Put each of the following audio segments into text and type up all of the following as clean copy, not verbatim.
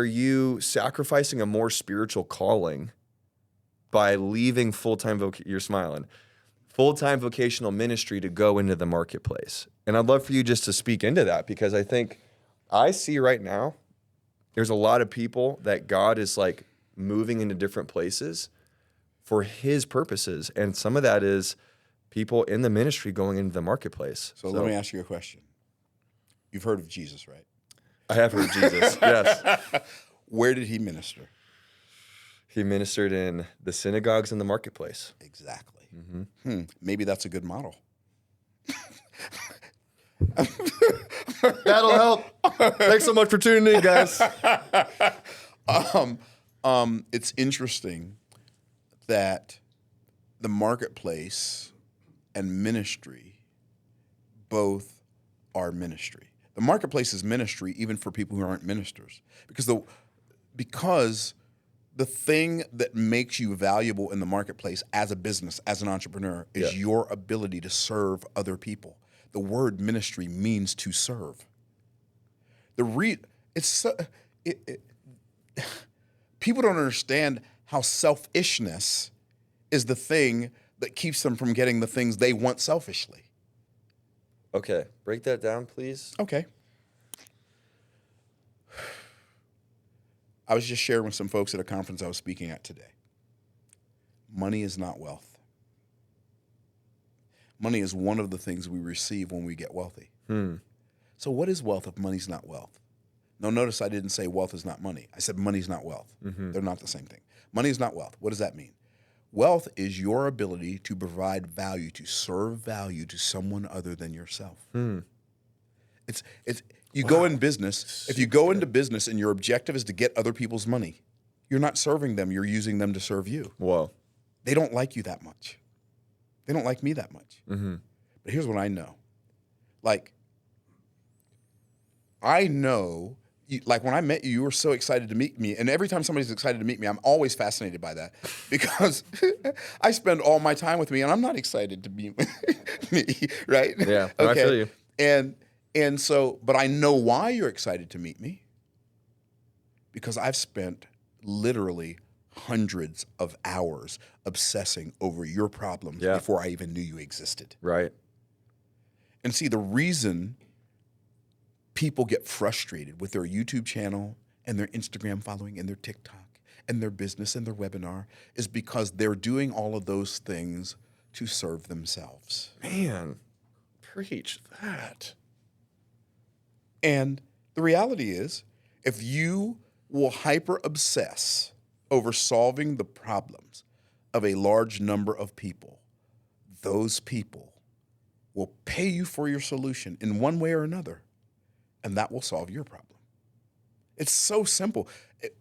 are you sacrificing a more spiritual calling by leaving full-time you're smiling, full-time vocational ministry to go into the marketplace? And I'd love for you just to speak into that, because I think I see right now there's a lot of people that God is like moving into different places for his purposes. And some of that is people in the ministry going into the marketplace. So let me ask you a question. You've heard of Jesus, right? I have heard of Jesus, yes. Where did he minister? He ministered in the synagogues and the marketplace. Exactly. Maybe that's a good model. That'll help. Thanks so much for tuning in, guys. It's interesting that the marketplace and ministry both are ministry. The marketplace is ministry even for people who aren't ministers, because the thing that makes you valuable in the marketplace as a business, as an entrepreneur, is your ability to serve other people. The word ministry means to serve. People don't understand how selfishness is the thing that keeps them from getting the things they want selfishly. Okay, break that down, please. Okay. I was just sharing with some folks at a conference I was speaking at today. Money is not wealth. Money is one of the things we receive when we get wealthy. So what is wealth if money's not wealth? Now, notice I didn't say wealth is not money. I said money's not wealth. They're not the same thing. Money is not wealth. What does that mean? Wealth is your ability to provide value, to serve value to someone other than yourself. It's you go in business. If you go into business and your objective is to get other people's money, you're not serving them. You're using them to serve you. Whoa. They don't like you that much. They don't like me that much. But here's what I know. Like, I know, like when I met you, you were so excited to meet me. And every time somebody's excited to meet me, I'm always fascinated by that, because I spend all my time with me and I'm not excited to meet me, right? Yeah, okay. I feel you. And so, but I know why you're excited to meet me, because I've spent literally hundreds of hours obsessing over your problems before I even knew you existed. Right. And see, the reason people get frustrated with their YouTube channel and their Instagram following and their TikTok and their business and their webinar is because they're doing all of those things to serve themselves. Man, preach that. And the reality is, if you will hyper obsess over solving the problems of a large number of people, those people will pay you for your solution in one way or another, and that will solve your problem. It's so simple.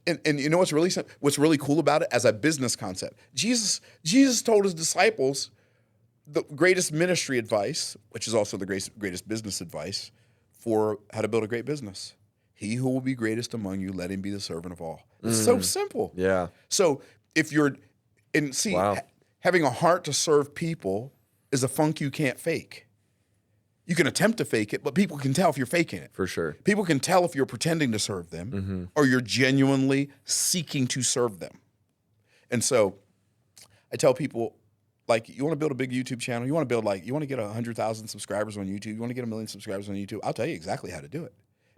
And you know what's really cool about it as a business concept? Jesus told his disciples the greatest ministry advice, which is also the greatest business advice, for how to build a great business. He who will be greatest among you, let him be the servant of all. It's so simple. Yeah. So if you're, having a heart to serve people is a funk you can't fake. You can attempt to fake it, but people can tell if you're faking it. For sure. People can tell if you're pretending to serve them or you're genuinely seeking to serve them. And so I tell people, like, you want to build a big YouTube channel, you want to get 100,000 subscribers on YouTube, you want to get 1 million subscribers on YouTube, I'll tell you exactly how to do it.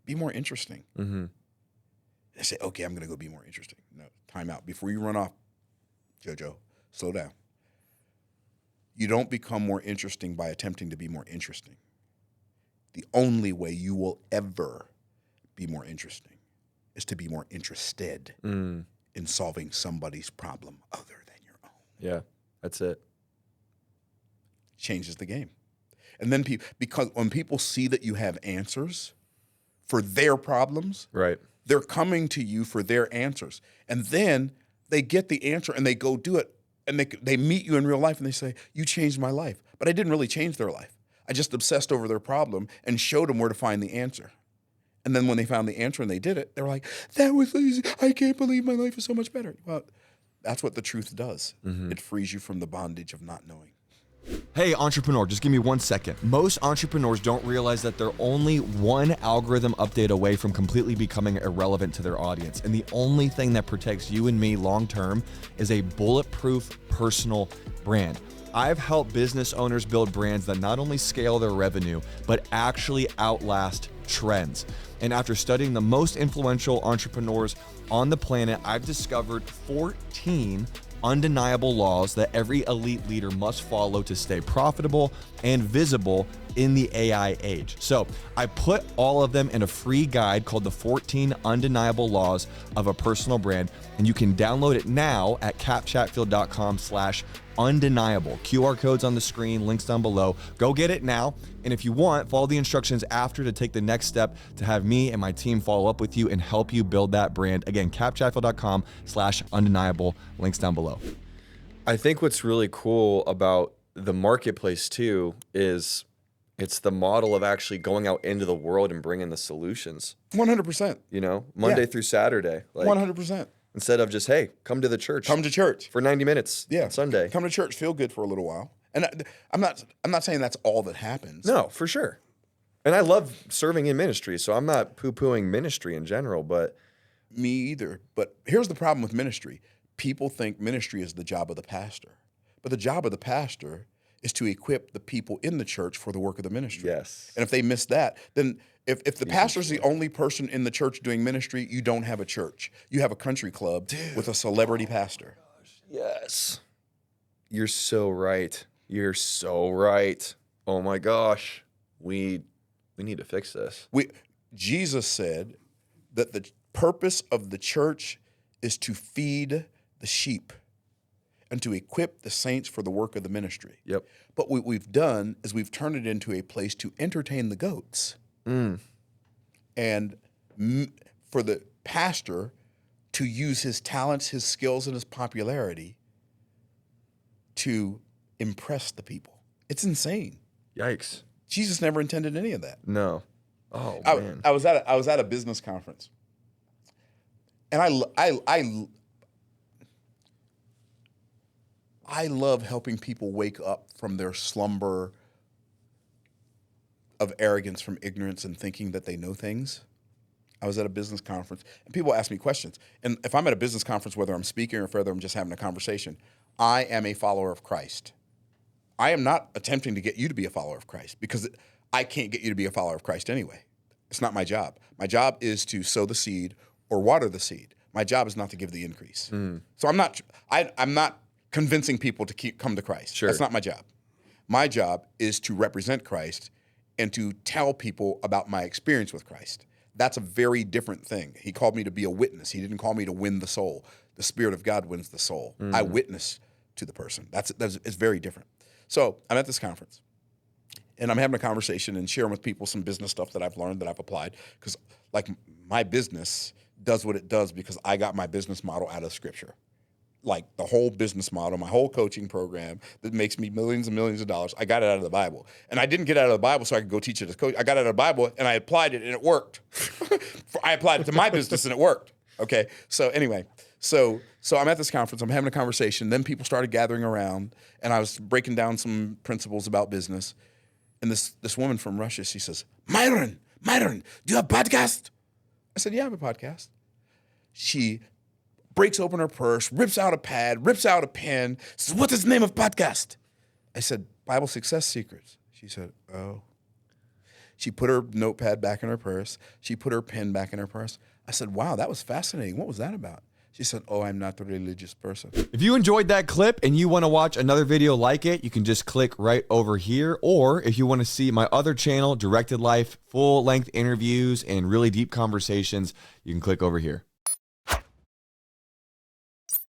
Be more interesting. They say, okay, I'm going to go be more interesting. No, time out. Before you run off, JoJo, slow down. You don't become more interesting by attempting to be more interesting. The only way you will ever be more interesting is to be more interested in solving somebody's problem other than your own. Yeah, that's it. Changes the game. And then because when people see that you have answers for their problems, right, they're coming to you for their answers. And then they get the answer and they go do it. And they meet you in real life and they say, you changed my life. But I didn't really change their life. I just obsessed over their problem and showed them where to find the answer. And then when they found the answer and they did it, they were like, that was easy. I can't believe my life is so much better. Well, that's what the truth does. It frees you from the bondage of not knowing. Hey, entrepreneur, just give me 1 second. Most entrepreneurs don't realize that they're only one algorithm update away from completely becoming irrelevant to their audience. And the only thing that protects you and me long-term is a bulletproof personal brand. I've helped business owners build brands that not only scale their revenue, but actually outlast trends. And after studying the most influential entrepreneurs on the planet, I've discovered 14 undeniable laws that every elite leader must follow to stay profitable and visible in the AI age. So I put all of them in a free guide called the 14 Undeniable Laws of a Personal Brand, and you can download it now at capchatfield.com/undeniable. QR codes on the screen, links down below. Go get it now. And if you want, follow the instructions after to take the next step to have me and my team follow up with you and help you build that brand. Again, capchatfield.com/undeniable, links down below. I think what's really cool about the marketplace too is it's the model of actually going out into the world and bringing the solutions. 100%. You know, Monday through Saturday. Like, 100%. Instead of just, hey, come to the church. Come to church for 90 minutes. Yeah. On Sunday. Come to church, feel good for a little while. And I'm not saying that's all that happens. No, for sure. And I love serving in ministry, so I'm not poo-pooing ministry in general, but me either. But here's the problem with ministry. People think ministry is the job of the pastor. But the job of the pastor is to equip the people in the church for the work of the ministry. Yes. And if they miss that, then if the pastor's the only person in the church doing ministry, you don't have a church. You have a country club with a celebrity pastor. Yes. You're so right. You're so right. Oh my gosh. We need to fix this. Jesus said that the purpose of the church is to feed the sheep and to equip the saints for the work of the ministry. Yep. But what we've done is we've turned it into a place to entertain the goats. And for the pastor to use his talents, his skills, and his popularity to impress the people. It's insane. Yikes. Jesus never intended any of that. No. Oh, man. I was at a business conference. And I love helping people wake up from their slumber of arrogance from ignorance and thinking that they know things. I was at a business conference, and people ask me questions. And if I'm at a business conference, whether I'm speaking or whether I'm just having a conversation, I am a follower of Christ. I am not attempting to get you to be a follower of Christ because I can't get you to be a follower of Christ anyway. It's not my job. My job is to sow the seed or water the seed. My job is not to give the increase. So I'm not convincing people to come to Christ. Sure. That's not my job. My job is to represent Christ and to tell people about my experience with Christ. That's a very different thing. He called me to be a witness. He didn't call me to win the soul. The Spirit of God wins the soul. I witness to the person. It's very different. So I'm at this conference, and I'm having a conversation and sharing with people some business stuff that I've learned, that I've applied, because like my business does what it does because I got my business model out of Scripture. Like the whole business model, my whole coaching program that makes me millions and millions of dollars, I got it out of the Bible. And I didn't get it out of the Bible so I could go teach it as coach. I got it out of the Bible and I applied it and it worked. I applied it to my business and it worked. Okay. So anyway, so I'm at this conference, I'm having a conversation, then people started gathering around and I was breaking down some principles about business. And this woman from Russia, she says, Myron, do you have a podcast? I said, yeah, I have a podcast. She breaks open her purse, rips out a pad, rips out a pen, says, what is the name of podcast? I said, Bible Success Secrets. She said, oh. She put her notepad back in her purse. She put her pen back in her purse. I said, wow, that was fascinating. What was that about? She said, oh, I'm not a religious person. If you enjoyed that clip and you want to watch another video like it, you can just click right over here. Or if you want to see my other channel, Directed Life, full-length interviews and really deep conversations, you can click over here.